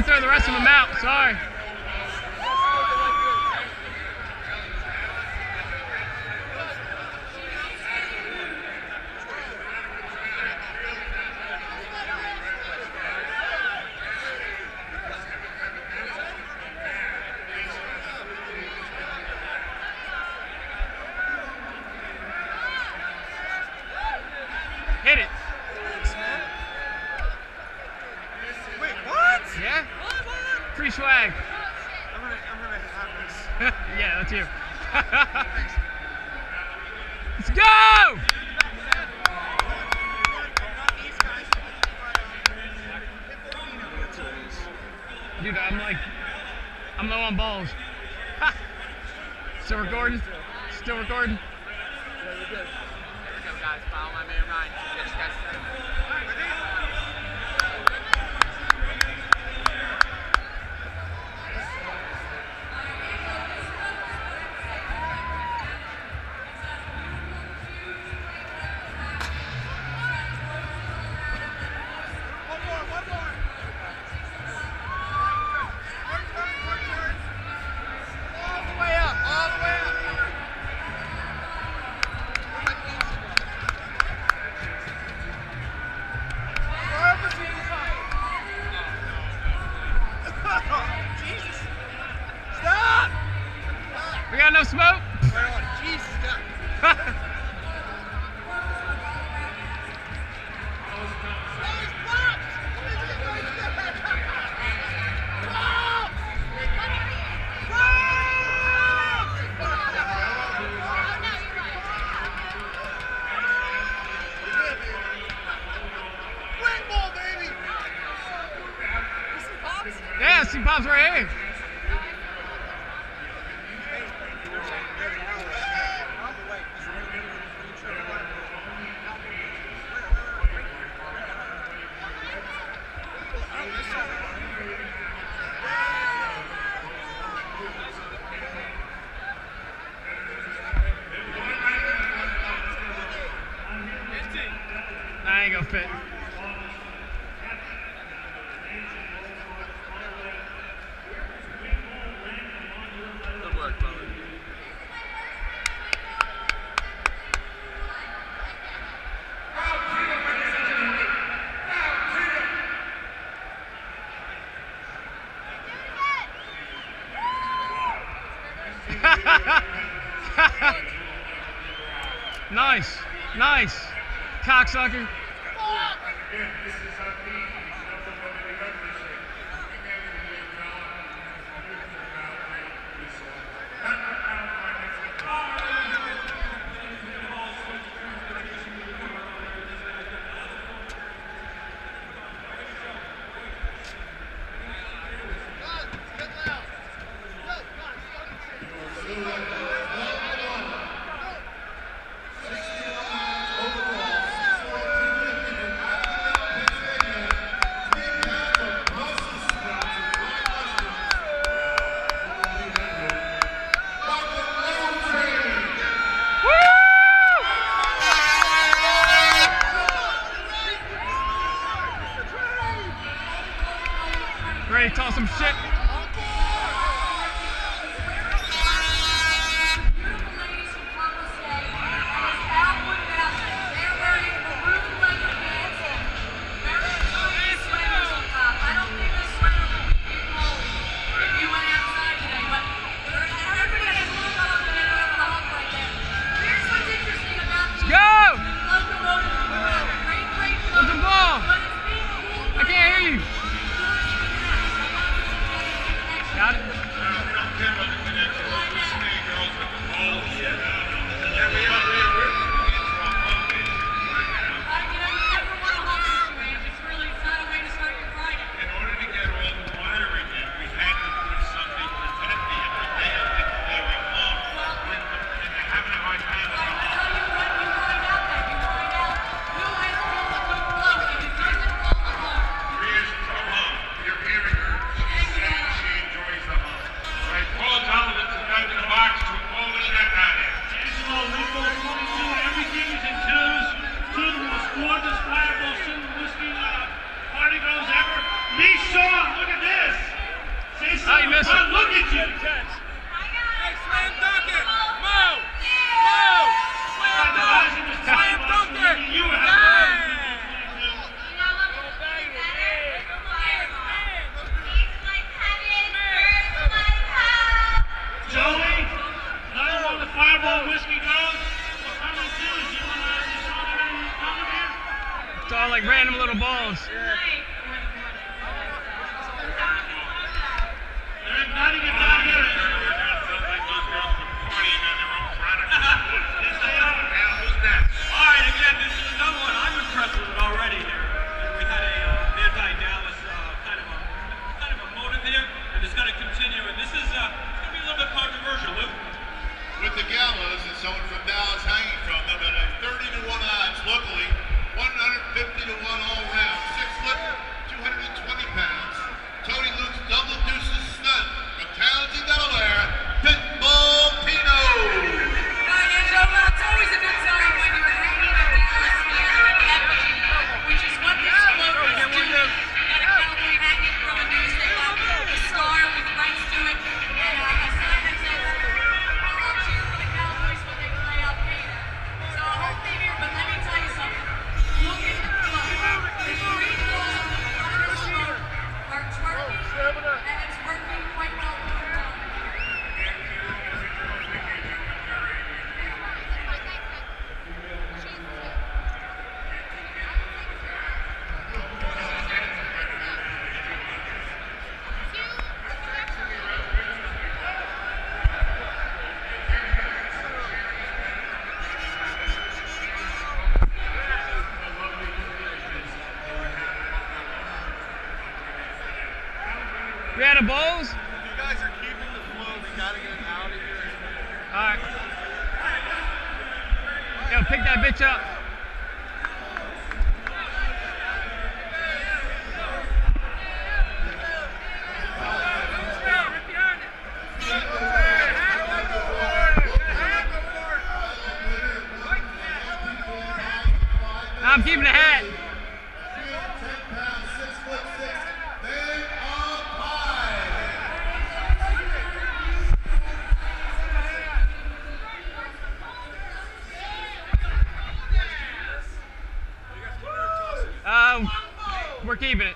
trying to throw the rest of them out. Sorry. Hit it. Wait, what? Yeah? Free swag. I'm gonna have this. Yeah, that's you. Let's go! Dude, I'm low on balls. Ha! Still recording? Still recording? Yeah, you're good. Here we go, guys. Follow my man Ryan. Get you guys started. We got no smoke? Jesus, God. Yeah, see Bob's right here. That ain't gonna fit. Good work, brother. Nice, nice, cocksucker. Ready to toss some shit? Got it? Party goes ever. Me, Sean, look at this. Oh, you missed it. Look at you. Hey, slam dunk it. Move. Move. Slam dunk. Slam dunk it. You have Yeah. Joey, another one of the Fireball Whiskey Girls. What I'm going to do is you want to come here? It's all like random little balls. They're not even down here. Yes, they are. All right, again, this is another one. I'm impressed with it already here. We had a anti-Dallas kind of a motive here, and it's going to continue. And this is going to be a little bit controversial, Luke. With the Gallows and someone from Dallas hanging from them at a 30-1 odds locally, 150-1 all round, 6 foot, 220 pounds. Tony Luke's double deuces stud from Townsend, Delaware, Pitbull Pino. It's always a good sign when you're hanging a Dallas man in effigy, which is what these locals do. You got a cowboy hanging from a noose, they got a star with rights to it, and a sign that says, I'll cheer for the Cowboys when they play Al Qaeda. So a whole thing here, but let me tell you something. Look at the club. The three balls on the front of the smoke are twerking, and it's working quite well for them. We had a bowls? You guys are keeping the flow. We gotta get it out of here. Alright. Yo, pick that bitch up. I'm keeping the hat. 10 pounds, 6'6", Big on Pie. We're keeping it.